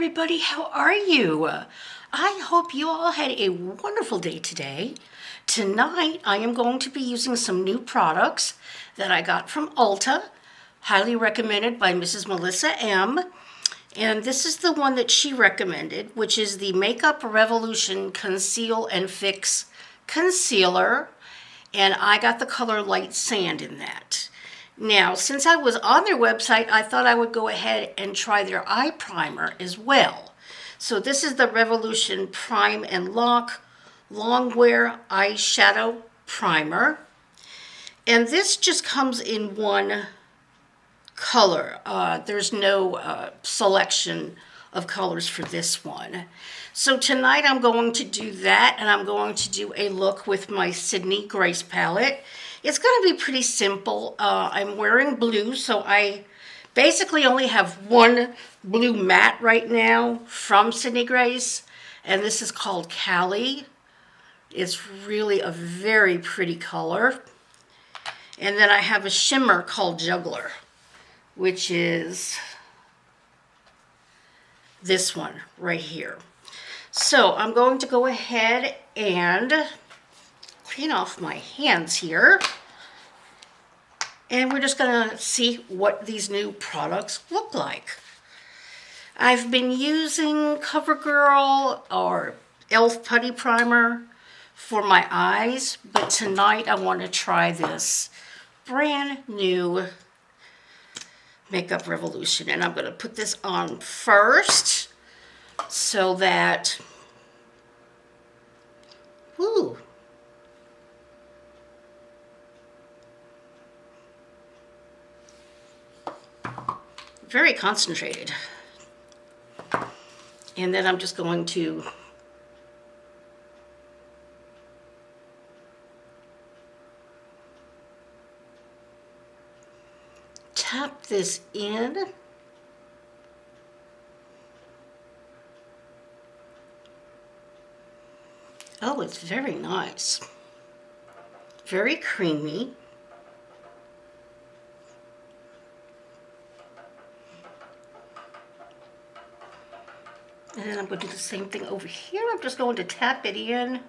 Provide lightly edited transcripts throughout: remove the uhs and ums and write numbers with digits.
everybody, how are you? I hope you all had a wonderful day today. Tonight I am going to be using some new products that I got from Ulta, highly recommended by MrsMelissaM. And this is the one that she recommended, which is the Makeup Revolution Conceal and Fix Concealer. And I got the color Light Sand in that. Now, since I was on their website, I thought I would go ahead and try their eye primer as well. So this is the Revolution Prime and Lock Longwear Eyeshadow Primer. And this just comes in one color. There's no selection of colors for this one. So tonight I'm going to do that, and I'm going to do a look with my Sydney Grace palette. It's going to be pretty simple. I'm wearing blue, so I basically only have one blue matte right now from Sydney Grace, and this is called Cali. It's really a very pretty color. And then I have a shimmer called Juggler, which is this one right here. So I'm going to go ahead and clean off my hands here, and we're just gonna see what these new products look like. I've been using CoverGirl or e.l.f. putty primer for my eyes, but tonight I want to try this brand new Makeup Revolution, and I'm going to put this on first so that, woo, very concentrated. And then I'm just going to tap this in. Oh, it's very nice. Very creamy. And then I'm going to do the same thing over here. I'm just going to tap it in.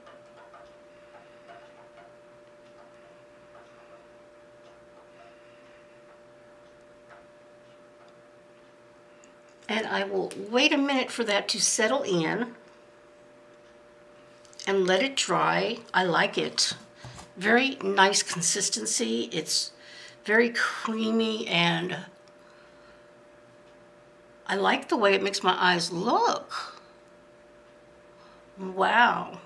And I will wait a minute for that to settle in and let it dry. I like it. Very nice consistency. It's very creamy, and I like the way it makes my eyes look. Wow.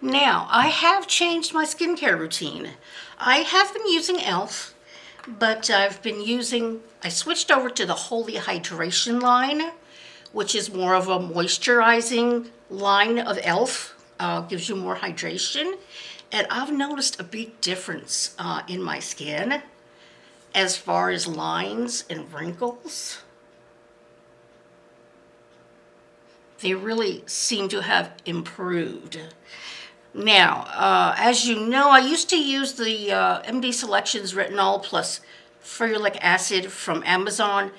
Now, I have changed my skincare routine. I have been using e.l.f., but I switched over to the Holy Hydration line, which is more of a moisturizing line of e.l.f. Gives you more hydration. And I've noticed a big difference in my skin as far as lines and wrinkles. They really seem to have improved. Now, as you know, I used to use the MD Selections Retinol Plus Ferulic Acid from Amazon.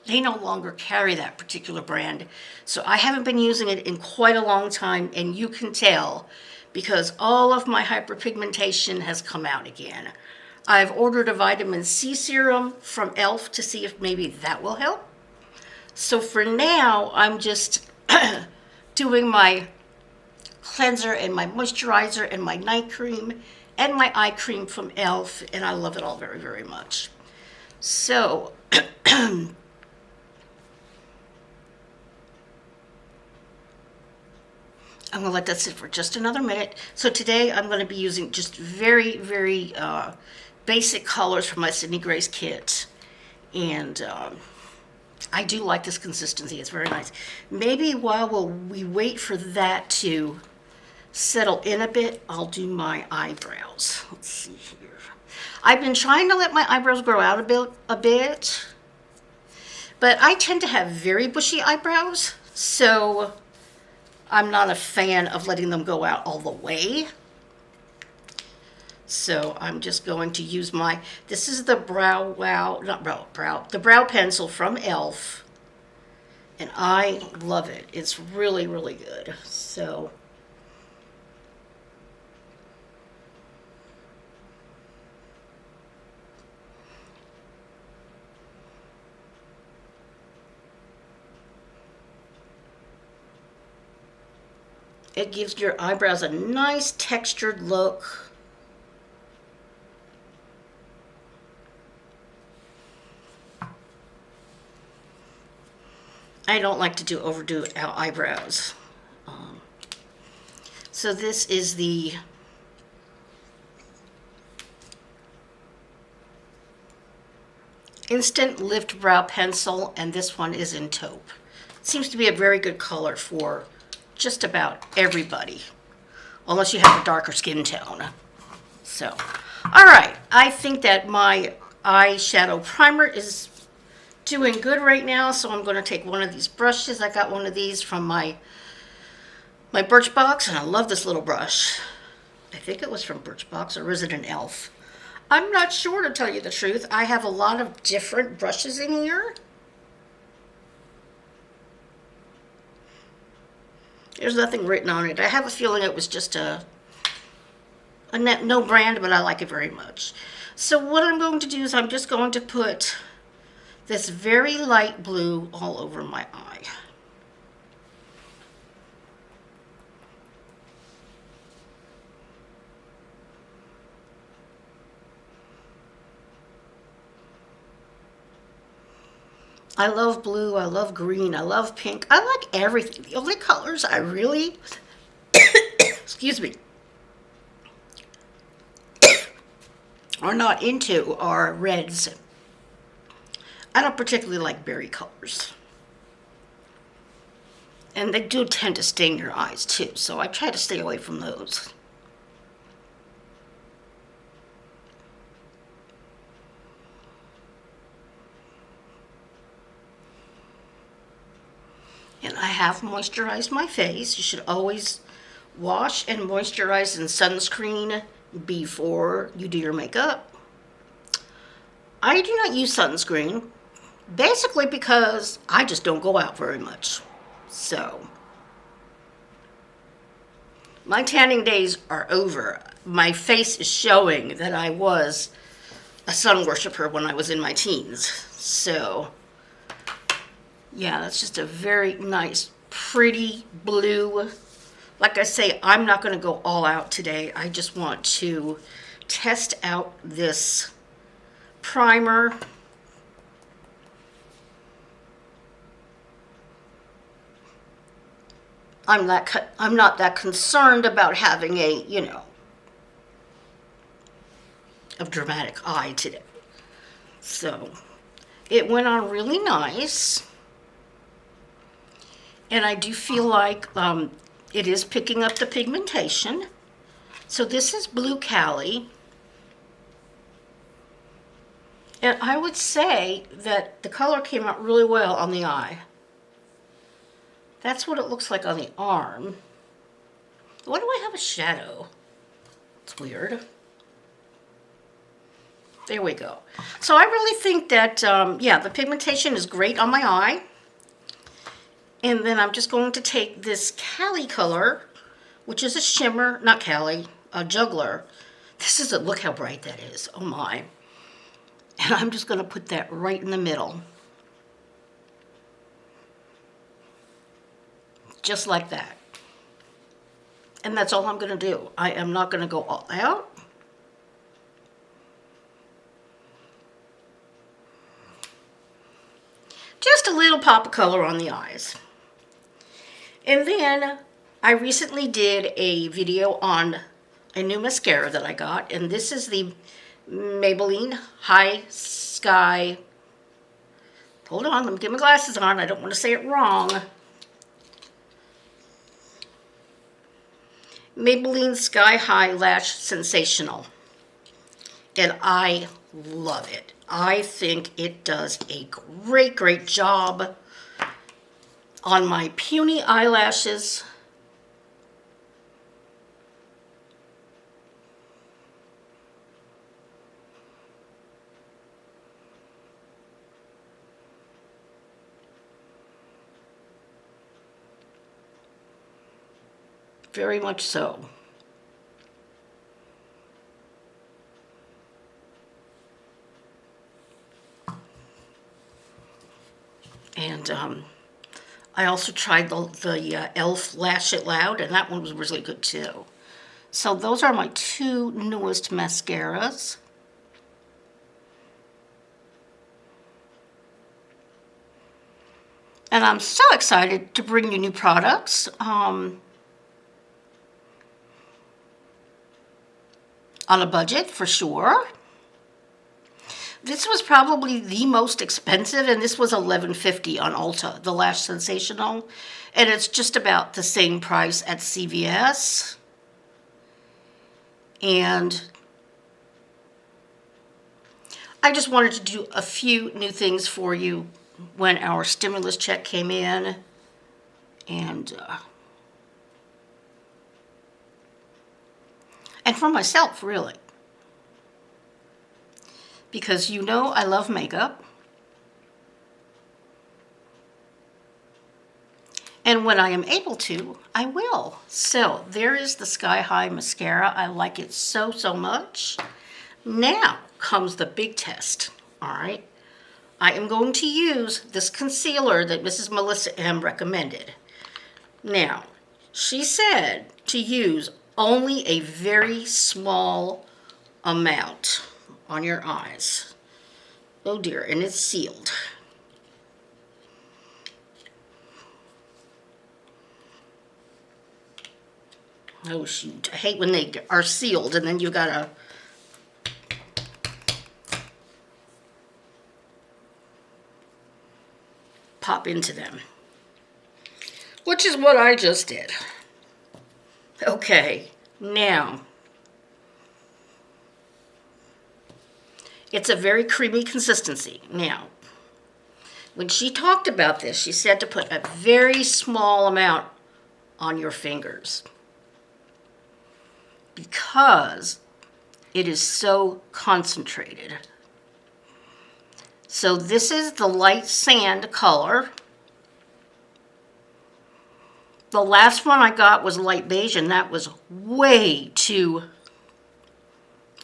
They no longer carry that particular brand, so I haven't been using it in quite a long time, and you can tell because all of my hyperpigmentation has come out again. I've ordered a vitamin C serum from e.l.f. to see if maybe that will help. So for now, I'm just doing my cleanser and my moisturizer and my night cream and my eye cream from e.l.f. and I love it all very, very much. So I'm going to let that sit for just another minute. So today I'm going to be using just very, very basic colors from my Sydney Grace kit. And I do like this consistency. It's very nice. Maybe while we wait for that to settle in a bit, I'll do my eyebrows. Let's see here. I've been trying to let my eyebrows grow out a bit, but I tend to have very bushy eyebrows, so I'm not a fan of letting them go out all the way. So I'm just going to use this is the the brow pencil from e.l.f. And I love it. It's really, really good. So it gives your eyebrows a nice textured look. I don't like to overdo our eyebrows. So this is the Instant Lift Brow Pencil, and this one is in taupe. It seems to be a very good color for just about everybody, unless you have a darker skin tone. So, all right, I think that my eyeshadow primer is doing good right now, so I'm going to take one of these brushes. I got one of these from my Birchbox, and I love this little brush. I think it was from Birchbox, or is it an e.l.f? I'm not sure, to tell you the truth. I have a lot of different brushes in here. There's nothing written on it. I have a feeling it was just a no brand, but I like it very much. So what I'm going to do is I'm just going to put this very light blue all over my eye. I love blue, I love green, I love pink. I like everything. The only colors I really, excuse me, are not into are reds. I don't particularly like berry colors. And they do tend to stain your eyes too, so I try to stay away from those. And I have moisturized my face. You should always wash and moisturize in sunscreen before you do your makeup. I do not use sunscreen, basically because I just don't go out very much. So, my tanning days are over. My face is showing that I was a sun worshiper when I was in my teens. So, yeah, that's just a very nice, pretty blue. Like I say, I'm not going to go all out today. I just want to test out this primer. I'm not that concerned about having a dramatic eye today. So, it went on really nice. And I do feel like it is picking up the pigmentation. So this is Blue Cali. And I would say that the color came out really well on the eye. That's what it looks like on the arm. Why do I have a shadow? It's weird. There we go. So I really think that, yeah, the pigmentation is great on my eye. And then I'm just going to take this Cali color, which is a shimmer, not Cali, a juggler. Look how bright that is. Oh my. And I'm just going to put that right in the middle. Just like that. And that's all I'm going to do. I am not going to go all out. Just a little pop of color on the eyes. And then I recently did a video on a new mascara that I got, and this is the Maybelline High Sky. Hold on, let me get my glasses on. I don't want to say it wrong. Maybelline Sky High Lash Sensational. And I love it. I think it does a great, great job on my puny eyelashes. Very much so. And I also tried the e.l.f. Lash It Loud, and that one was really good too. So those are my two newest mascaras. And I'm so excited to bring you new products. On a budget, for sure. This was probably the most expensive, and this was $11.50 on Ulta, the Lash Sensational. And it's just about the same price at CVS. And I just wanted to do a few new things for you when our stimulus check came in. And for myself, really. Because you know I love makeup. And when I am able to, I will. So there is the Sky High Mascara. I like it so, so much. Now comes the big test, all right? I am going to use this concealer that MrsMelissaM recommended. Now, she said to use only a very small amount on your eyes. Oh dear, and it's sealed. Oh shoot, I hate when they are sealed and then you gotta pop into them. Which is what I just did. Okay, now it's a very creamy consistency. Now, when she talked about this, she said to put a very small amount on your fingers because it is so concentrated. So this is the light sand color. The last one I got was light beige, and that was way too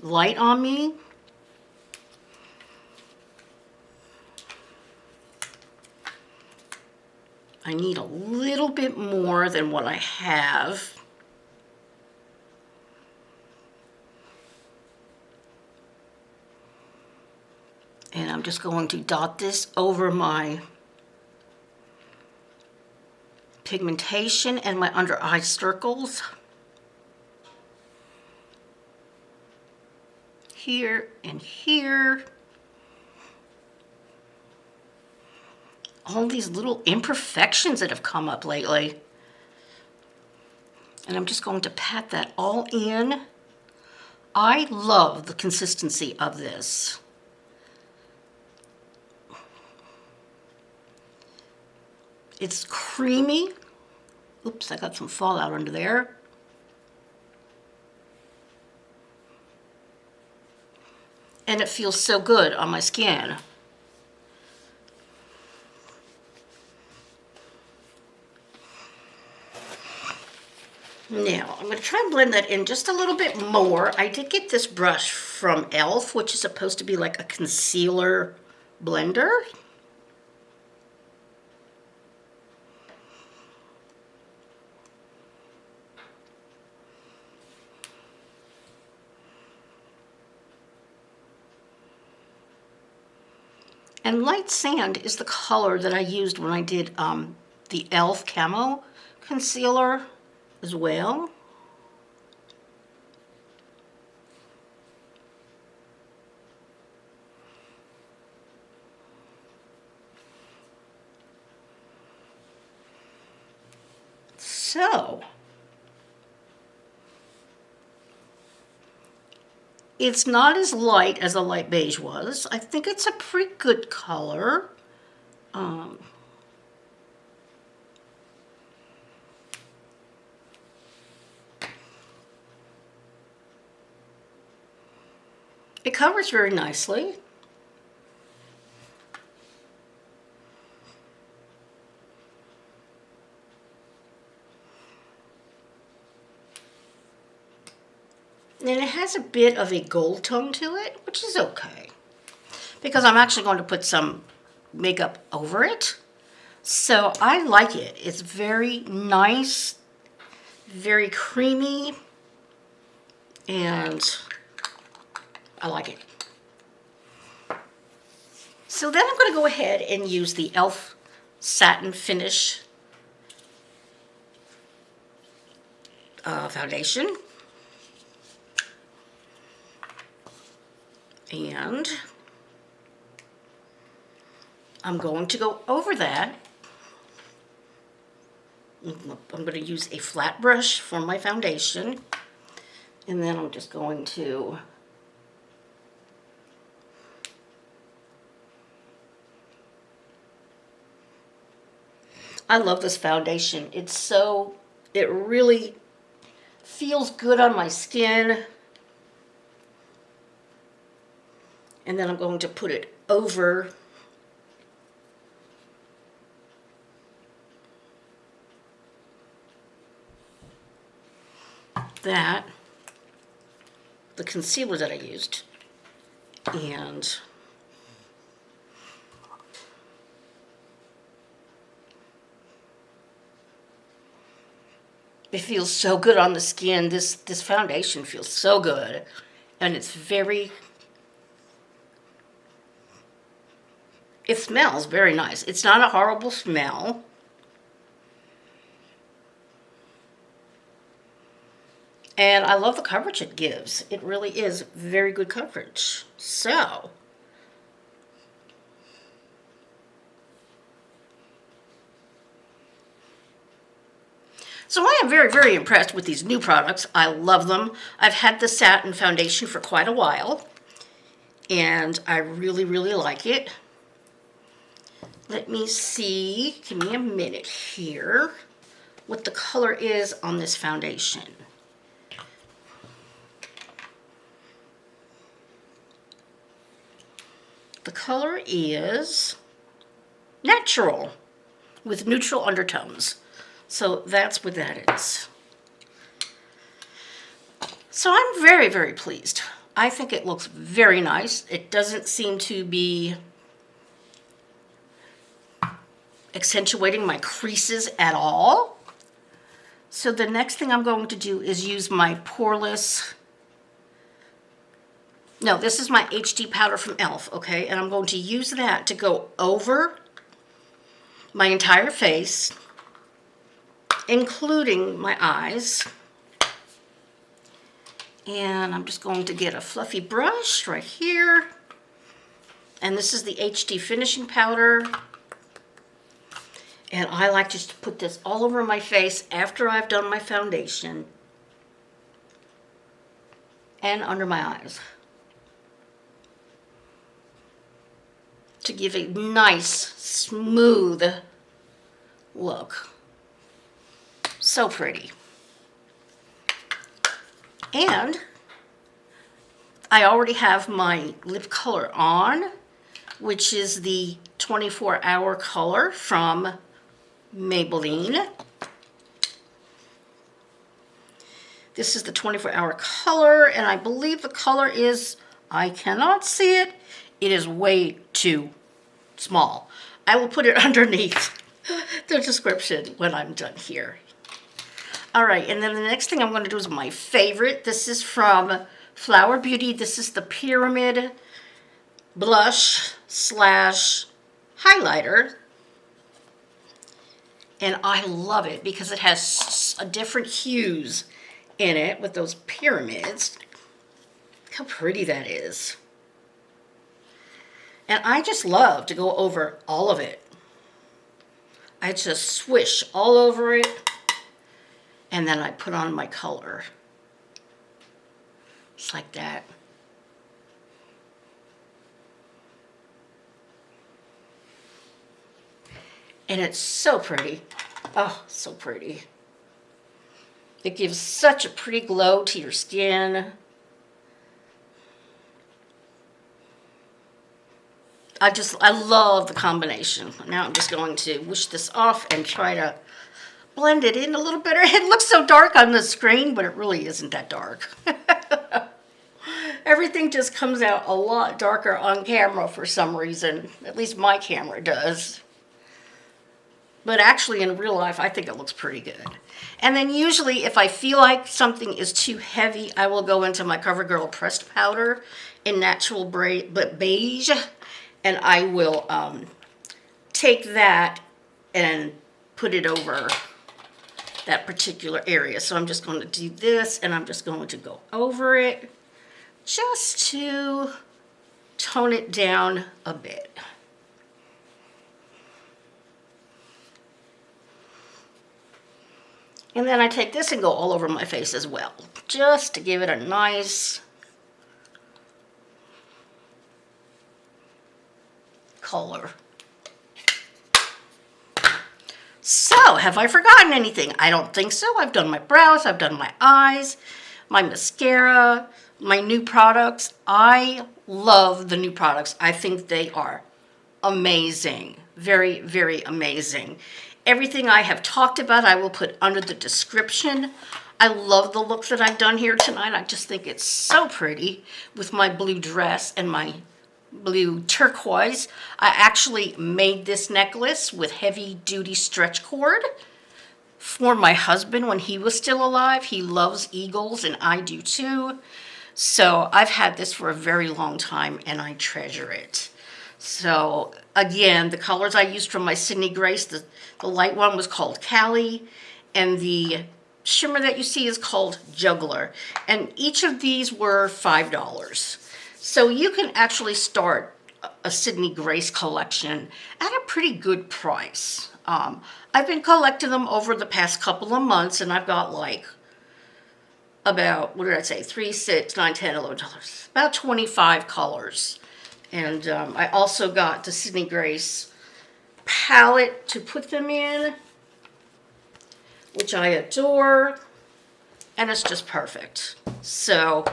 light on me. I need a little bit more than what I have. And I'm just going to dot this over my pigmentation and my under eye circles. Here and here. All these little imperfections that have come up lately. And I'm just going to pat that all in. I love the consistency of this. It's creamy. Oops, I got some fallout under there. And it feels so good on my skin. Now, I'm going to try and blend that in just a little bit more. I did get this brush from e.l.f., which is supposed to be like a concealer blender. And light sand is the color that I used when I did the e.l.f. Camo Concealer as well. So, it's not as light as the light beige was. I think it's a pretty good color. It covers very nicely. And it has a bit of a gold tone to it, which is okay. Because I'm actually going to put some makeup over it. So I like it. It's very nice, very creamy, and I like it. So then I'm going to go ahead and use the e.l.f. Satin Finish foundation. And I'm going to go over that. I'm going to use a flat brush for my foundation. And then I'm just going to I love this foundation. It really feels good on my skin. And then I'm going to put it over that, the concealer that I used. And it feels so good on the skin. This foundation feels so good. And it smells very nice. It's not a horrible smell. And I love the coverage it gives. It really is very good coverage. So I am very, very impressed with these new products. I love them. I've had the Satin foundation for quite a while, and I really, really like it. Let me see, give me a minute here, what the color is on this foundation. The color is Natural with neutral undertones. So that's what that is. So I'm very, very pleased. I think it looks very nice. It doesn't seem to be accentuating my creases at all. So the next thing I'm going to do is use my poreless, no, this is my HD powder from e.l.f., okay? And I'm going to use that to go over my entire face, including my eyes. And I'm just going to get a fluffy brush right here. And this is the HD finishing powder. And I like just to put this all over my face after I've done my foundation and under my eyes, to give a nice, smooth look. So pretty. And I already have my lip color on, which is the 24-hour color from Maybelline. This is the 24-hour color, and I believe the color is, I cannot see it, it is way too small. I will put it underneath the description when I'm done here. All right, and then the next thing I'm going to do is my favorite. This is from Flower Beauty. This is the Pyramid Blush slash Highlighter. And I love it because it has a different hues in it with those pyramids. Look how pretty that is. And I just love to go over all of it. I just swish all over it, and then I put on my color. Just like that. And it's so pretty. Oh, so pretty. It gives such a pretty glow to your skin. I love the combination. Now I'm just going to wish this off and try to blend it in a little better. It looks so dark on the screen, but it really isn't that dark. Everything just comes out a lot darker on camera for some reason. At least my camera does. But actually in real life, I think it looks pretty good. And then usually if I feel like something is too heavy, I will go into my CoverGirl pressed powder in natural beige. And I will take that and put it over that particular area. So I'm just going to do this, and I'm just going to go over it just to tone it down a bit. And then I take this and go all over my face as well, just to give it a nice color. So, have I forgotten anything? I don't think so. I've done my brows, I've done my eyes, my mascara, my new products. I love the new products. I think they are amazing. Very, very amazing. Everything I have talked about, I will put under the description. I love the look that I've done here tonight. I just think it's so pretty with my blue dress and my blue turquoise. I actually made this necklace with heavy duty stretch cord for my husband when he was still alive. He loves eagles and I do too. So I've had this for a very long time and I treasure it. So again, the colors I used from my Sydney Grace, the light one was called Cali, and the shimmer that you see is called Juggler. And each of these were $5. So you can actually start a Sydney Grace collection at a pretty good price. I've been collecting them over the past couple of months, and I've got like about, what did I say, 3, 6, 9, 10, 11, 12, about 25 colors. And I also got the Sydney Grace palette to put them in, which I adore, and it's just perfect. So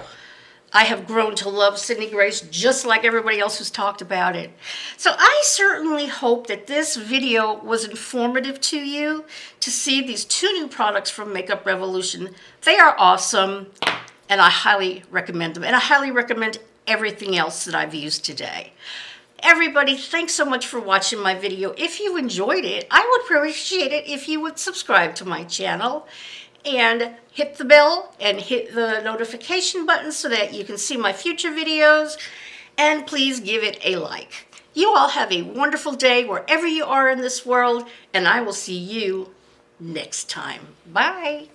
I have grown to love Sydney Grace just like everybody else who's talked about it. So I certainly hope that this video was informative to you to see these 2 new products from Makeup Revolution. They are awesome, and I highly recommend them. And I highly recommend everything else that I've used today. Everybody, thanks so much for watching my video. If you enjoyed it, I would appreciate it if you would subscribe to my channel and hit the bell and hit the notification button so that you can see my future videos, and please give it a like. You all have a wonderful day wherever you are in this world, and I will see you next time. Bye.